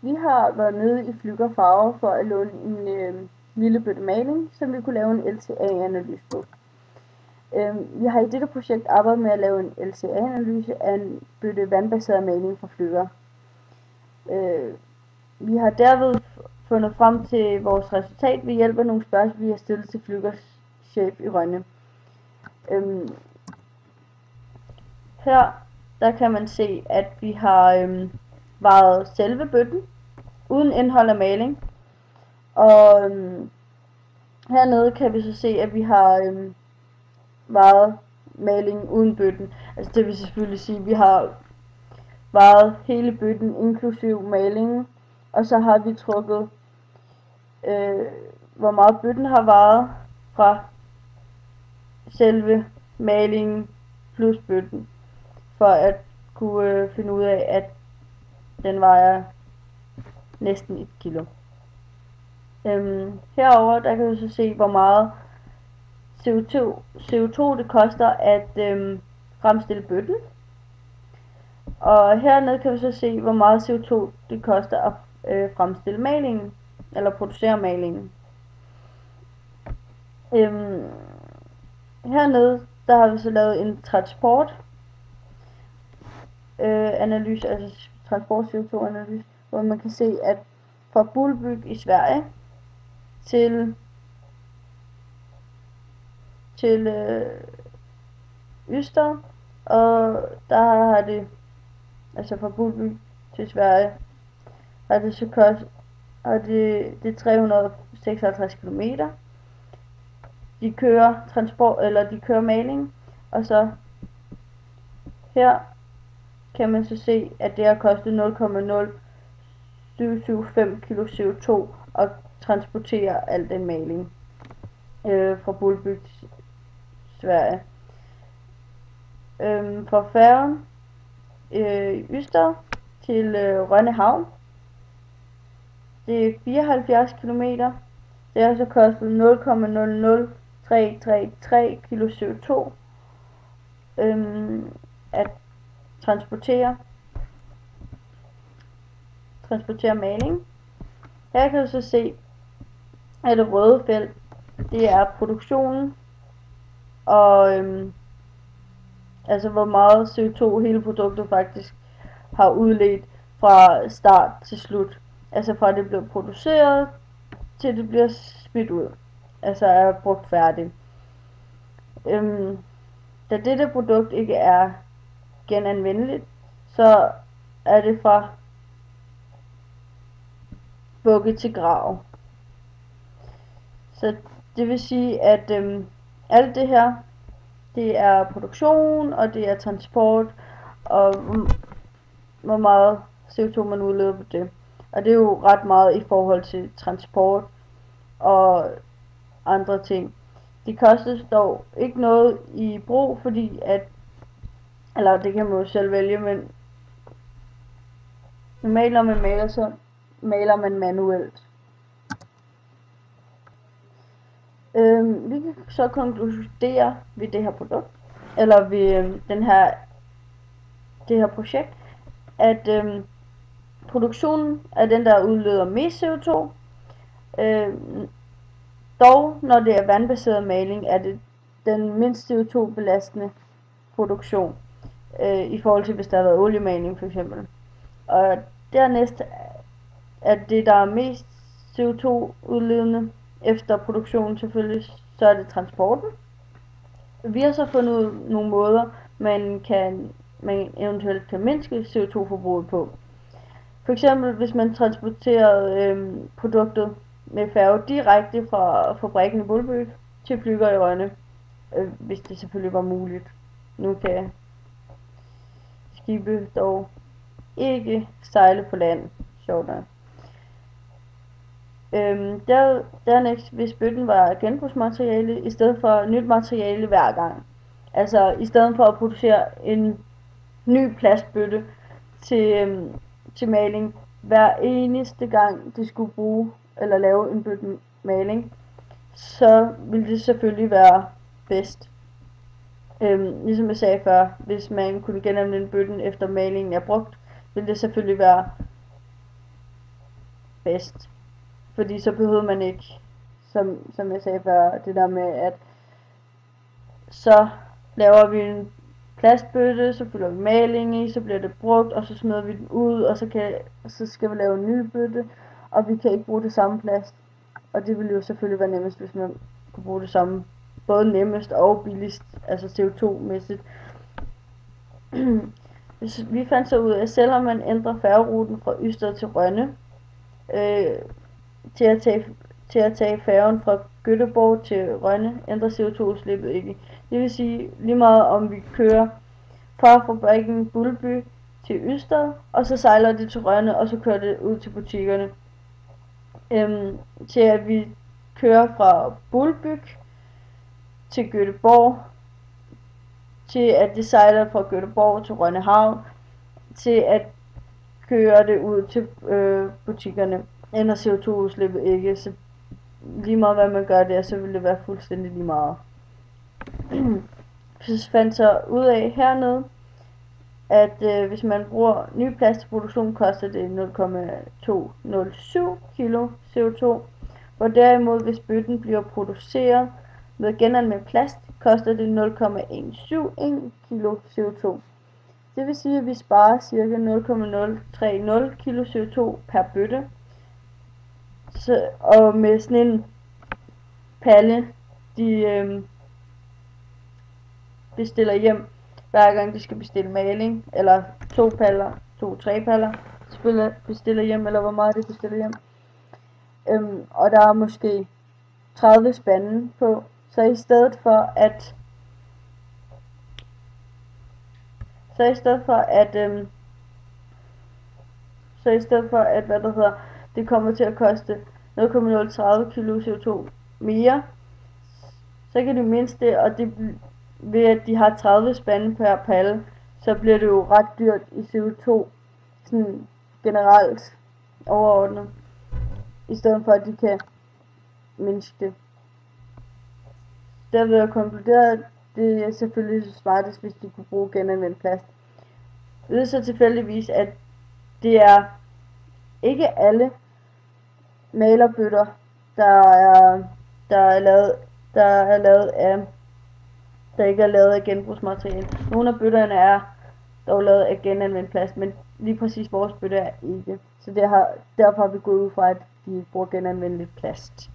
Vi har været nede i Flügger Farve for at låne en lille bøtte maling, som vi kunne lave en LCA-analyse på. Vi har i dette projekt arbejdet med at lave en LCA-analyse af en bøtte vandbaseret maling fra Flügger. Vi har derved fundet frem til vores resultat ved hjælp af nogle spørgsmål, vi har stillet til Flüggers chef i Rønne. Her der kan man se, at vi har vejet selve bøtten uden indhold af maling. Og hernede kan vi så se, at vi har vejet maling uden bøtten. Altså det vil selvfølgelig sige, at vi har vejet hele bøtten inklusiv malingen. Og så har vi trukket, hvor meget bøtten har vejet fra selve malingen plus bøtten. For at kunne finde ud af, at den vejer næsten 1 kilo. Herover der kan vi så se, hvor meget CO2 det koster at fremstille bøtten. Og hernede kan vi så se, hvor meget CO2 det koster at fremstille malingen, eller producere malingen. Hernede der har vi så lavet en transport analyse, altså transport CO2 analyse, hvor man kan se, at fra Bullbygg i Sverige til Ystad, og der har det, altså fra Bullbygg til Sverige, har det så kostet, det er 356 km. De kører transport, eller de kører maling, og så her kan man så se, at det har kostet 0,0775 kg CO2 at transportere al den maling fra Bullbygg til Sverige. Fra færgen Ystad til Rønne Havn, det er 74 km. Det har så kostet 0,00333 kg CO2 at transportere maling. Her kan du så se, at det røde felt, det er produktionen, og altså hvor meget CO2 hele produktet faktisk har udledt fra start til slut. Altså fra det bliver produceret til det bliver smidt ud, altså er brugt færdigt. Da dette produkt ikke er genanvendeligt, så er det fra vugge til grav. Så det vil sige, at alt det her, det er produktion, og det er transport, og hvor meget CO2 man udleder på det. Og det er jo ret meget i forhold til transport og andre ting. Det koster dog ikke noget i brug, fordi at, eller det kan man jo selv vælge, men normalt når man maler, så maler man manuelt. Vi kan så konkludere ved det her produkt, eller ved det her projekt, at produktionen er den, der udleder mest CO2. Dog, når det er vandbaseret maling, er det den mindst CO2 belastende produktion, i forhold til hvis der har været oliemaling for eksempel. Og dernæst er det, der er mest CO2 udledende efter produktionen selvfølgelig, så er det transporten. Vi har så fundet nogle måder, man eventuelt kan mindske CO2-forbruget på. For eksempel hvis man transporterer produktet med færge direkte fra fabrikken i Bullbygg til Flügger i Rønne, hvis det selvfølgelig var muligt. Nu kan skibe dog ikke sejle på land, sjovt nok. Dernæst, hvis bøtten var genbrugsmateriale i stedet for nyt materiale hver gang. Altså i stedet for at producere en ny plastbøtte til maling hver eneste gang de skulle bruge eller lave en bøtte maling, så ville det selvfølgelig være bedst. Ligesom jeg sagde før, hvis man kunne genanvende bøtten efter malingen er brugt, ville det selvfølgelig være bedst. Fordi så behøver man ikke, som jeg sagde før, det der med, at så laver vi en plastbøtte, så fylder vi maling i, så bliver det brugt, og så smider vi den ud, og så skal vi lave en ny bøtte, og vi kan ikke bruge det samme plast. Og det ville jo selvfølgelig være nemmest, hvis man kunne bruge det samme, både nemmest og billigst, altså CO2-mæssigt. Vi fandt så ud af, at selvom man ændrer færgeruten fra Ystad til Rønne, til at tage færgen fra Göteborg til Rønne, ændrer CO2-udslippet ikke. Det vil sige, lige meget om vi kører fra fabrikken Bullby til Ystad, og så sejler det til Rønne, og så kører det ud til butikkerne. Til at vi kører fra Bullby til Göteborg, til at det sejler fra Göteborg til Rønne Havn, til at køre det ud til butikkerne, ændrer CO2-udslippet ikke, så lige meget hvad man gør der, så vil det være fuldstændig lige meget. Så fandt så ud af hernede, at hvis man bruger ny plast til produktion, koster det 0,207 kilo CO2, hvor derimod hvis bøtten bliver produceret med genanvendt plast, koster det 0,171 kilo CO2. Det vil sige, at vi sparer ca. 0,030 kilo CO2 per bøtte. Og med sådan en palle, de bestiller hjem, hver gang de skal bestille maling, eller 2 paller, 2-3 paller, bestiller hjem, eller hvor meget de bestiller hjem. Og der er måske 30 spande på, så i stedet for at det kommer til at koste 0,030 kilo CO2 mere, så kan de mindst det, og det ved at de har 30 spande per palle, så bliver det jo ret dyrt i CO2, sådan generelt overordnet, i stedet for at de kan mindske det. Der vil jeg konkludere, at det er selvfølgelig smartest, hvis de kunne bruge genanvendt plast. Det er så tilfældigvis, at det er ikke alle malerbøtter, der ikke er lavet af genbrugsmateriale. Nogle af bøtterne er dog lavet af genanvendt plast, men lige præcis vores bøtte er ikke. Så derfor har vi gået ud fra, at de bruger genanvendt plast.